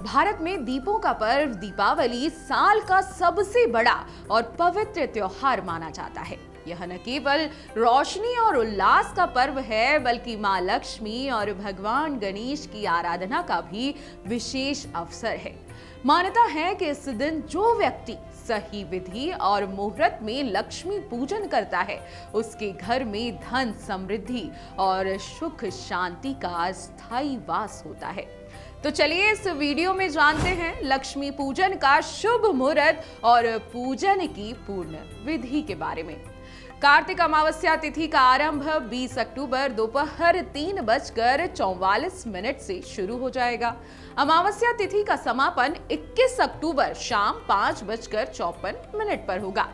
भारत में दीपों का पर्व दीपावली साल का सबसे बड़ा और पवित्र त्योहार माना जाता है। यह न केवल रोशनी और उल्लास का पर्व है, बल्कि मां लक्ष्मी और भगवान गणेश की आराधना का भी विशेष अवसर है। मान्यता है कि इस दिन जो व्यक्ति सही विधि और मुहूर्त में लक्ष्मी पूजन करता है, उसके घर में धन, समृद्धि और सुख शांति का स्थायी वास होता है। तो चलिए इस वीडियो में जानते हैं लक्ष्मी पूजन का शुभ मुहूर्त और पूजन की पूर्ण विधि के बारे में। कार्तिक अमावस्या तिथि का आरंभ 20 अक्टूबर दोपहर 3:44 से शुरू हो जाएगा। अमावस्या तिथि का समापन 21 अक्टूबर शाम 5:54 पर होगा।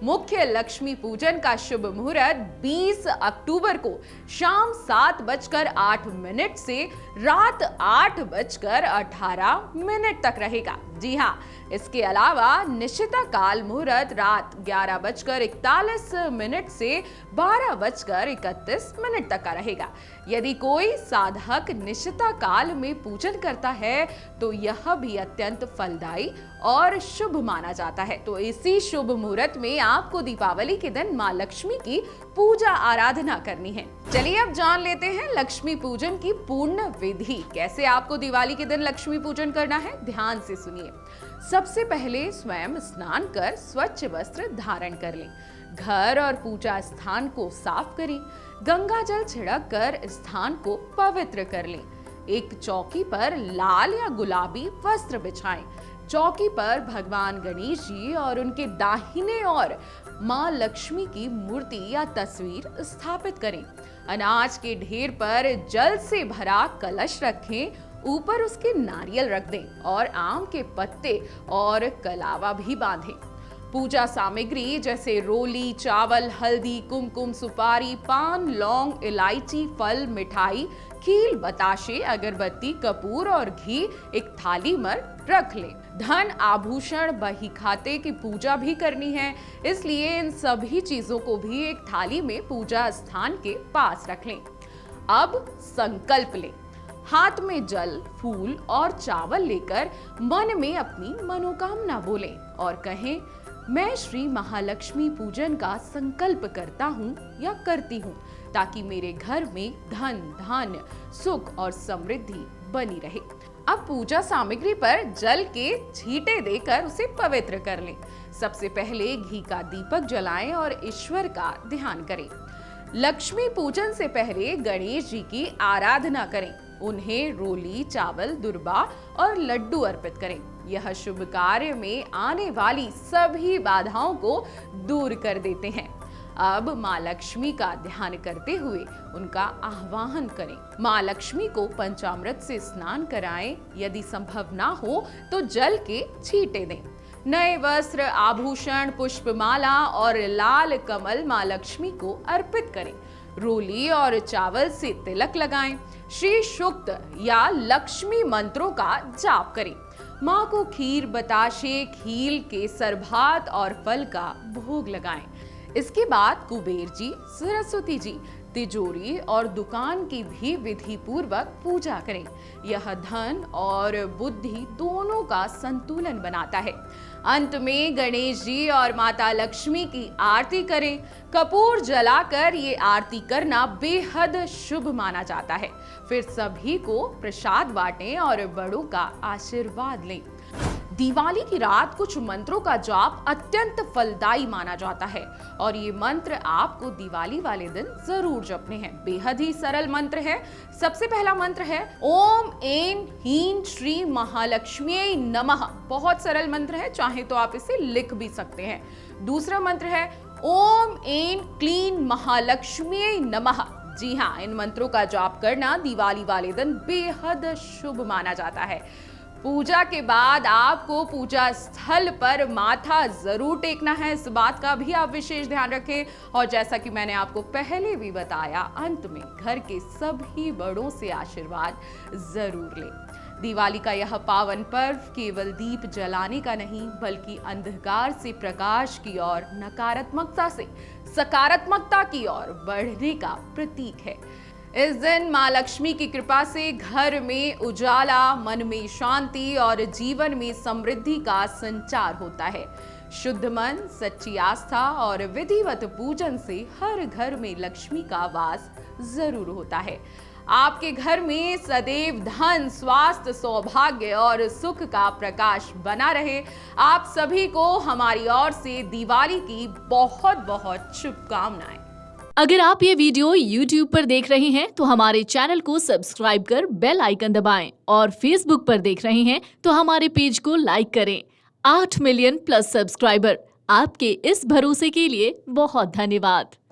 मुख्य लक्ष्मी पूजन का शुभ मुहूर्त 20 अक्टूबर को शाम 7:08 से रात 8:18 तक रहेगा। जी हाँ, इसके अलावा निशिता काल मुहूर्त रात 11:41 से 12:31 तक का रहेगा। यदि कोई साधक निशिता काल में पूजन करता है तो यह भी अत्यंत फलदायी और शुभ माना जाता है। तो इसी शुभ मुहूर्त में आपको दीपावली के दिन मां लक्ष्मी की पूजा आराधना करनी है। चलिए अब जान लेते हैं लक्ष्मी पूजन की पूर्ण विधि। कैसे आपको दिवाली के दिन लक्ष्मी पूजन करना है, ध्यान से सुनिए। सबसे पहले स्वयं स्नान कर स्वच्छ वस्त्र धारण कर लें। घर और पूजा स्थान को साफ करें। गंगा जल छिड़क कर स्थान को पवित्र कर लें। एक चौकी पर लाल या गुलाबी वस्त्र बिछाएं। चौकी पर भगवान गणेश जी और उनके दाहिने ओर मां लक्ष्मी की मूर्ति या तस्वीर स्थापित करें। अनाज के ढेर पर जल से भरा कलश रखें। ऊपर उसके नारियल रख दें और आम के पत्ते और कलावा भी बांधें। पूजा सामग्री जैसे रोली, चावल, हल्दी, कुमकुम, सुपारी, पान, लौंग, इलायची, फल, मिठाई, खील, बताशे, अगरबत्ती, कपूर और घी एक थाली में रख लें। धन, आभूषण, बही खाते की पूजा भी करनी है, इसलिए इन सभी चीजों को भी एक थाली में पूजा स्थान के पास रख लें। अब संकल्प लें। हाथ में जल, फूल और चावल लेकर मन में अपनी मनोकामना बोलें और कहें, मैं श्री महालक्ष्मी पूजन का संकल्प करता हूँ या करती हूँ, ताकि मेरे घर में धन, धान्य, सुख और समृद्धि बनी रहे। अब पूजा सामग्री पर जल के छींटे देकर उसे पवित्र कर लें। सबसे पहले घी का दीपक जलाएं और ईश्वर का ध्यान करें। लक्ष्मी पूजन से पहले गणेश जी की आराधना करें। उन्हें रोली, चावल, दुर्बा और लड्डू अर्पित करें। यह शुभ कार्य में आने वाली सभी बाधाओं को दूर कर देते हैं। अब मां लक्ष्मी का ध्यान करते हुए उनका आह्वान करें। मां लक्ष्मी को पंचामृत से स्नान कराएं। यदि संभव ना हो तो जल के छींटे दें। नए वस्त्र, आभूषण, पुष्पमाला और लाल कमल मां लक्ष्मी को अर्पित करें। रोली और चावल से तिलक लगाएं। श्री सूक्त या लक्ष्मी मंत्रों का जाप करें। मां को खीर, बताशे, खील, केसर भात और फल का भोग लगाएं। इसके बाद कुबेर जी, सरस्वती जी, तिजोरी और दुकान की भी विधि पूर्वक पूजा करें। यह धन और बुद्धि दोनों का संतुलन बनाता है। अंत में गणेश जी और माता लक्ष्मी की आरती करें। कपूर जलाकर ये आरती करना बेहद शुभ माना जाता है। फिर सभी को प्रसाद बांटें और बड़ों का आशीर्वाद लें। दिवाली की रात कुछ मंत्रों का जाप अत्यंत फलदायी माना जाता है और ये मंत्र आपको दिवाली वाले दिन जरूर जपने हैं। बेहद ही सरल मंत्र है। सबसे पहला मंत्र है ओम ऐं ह्रीं श्री महालक्ष्मी नमः। बहुत सरल मंत्र है, चाहे तो आप इसे लिख भी सकते हैं। दूसरा मंत्र है ओम ऐं क्लीं महालक्ष्मी नमः। जी हाँ, इन मंत्रों का जाप करना दिवाली वाले दिन बेहद शुभ माना जाता है। पूजा के बाद आपको पूजा स्थल पर माथा जरूर टेकना है। इस बात का भी आप विशेष ध्यान रखें। और जैसा कि मैंने आपको पहले भी बताया, अंत में घर के सभी बड़ों से आशीर्वाद जरूर लें। दिवाली का यह पावन पर्व केवल दीप जलाने का नहीं, बल्कि अंधकार से प्रकाश की ओर, नकारात्मकता से सकारात्मकता की ओर बढ़ने का प्रतीक है। इस दिन मां लक्ष्मी की कृपा से घर में उजाला, मन में शांति और जीवन में समृद्धि का संचार होता है। शुद्ध मन, सच्ची आस्था और विधिवत पूजन से हर घर में लक्ष्मी का वास जरूर होता है। आपके घर में सदैव धन, स्वास्थ्य, सौभाग्य और सुख का प्रकाश बना रहे। आप सभी को हमारी ओर से दिवाली की बहुत बहुत शुभकामनाएं। अगर आप ये वीडियो YouTube पर देख रहे हैं तो हमारे चैनल को सब्सक्राइब कर बेल आइकन दबाएं और Facebook पर देख रहे हैं तो हमारे पेज को लाइक करें। 8 मिलियन प्लस सब्सक्राइबर, आपके इस भरोसे के लिए बहुत धन्यवाद।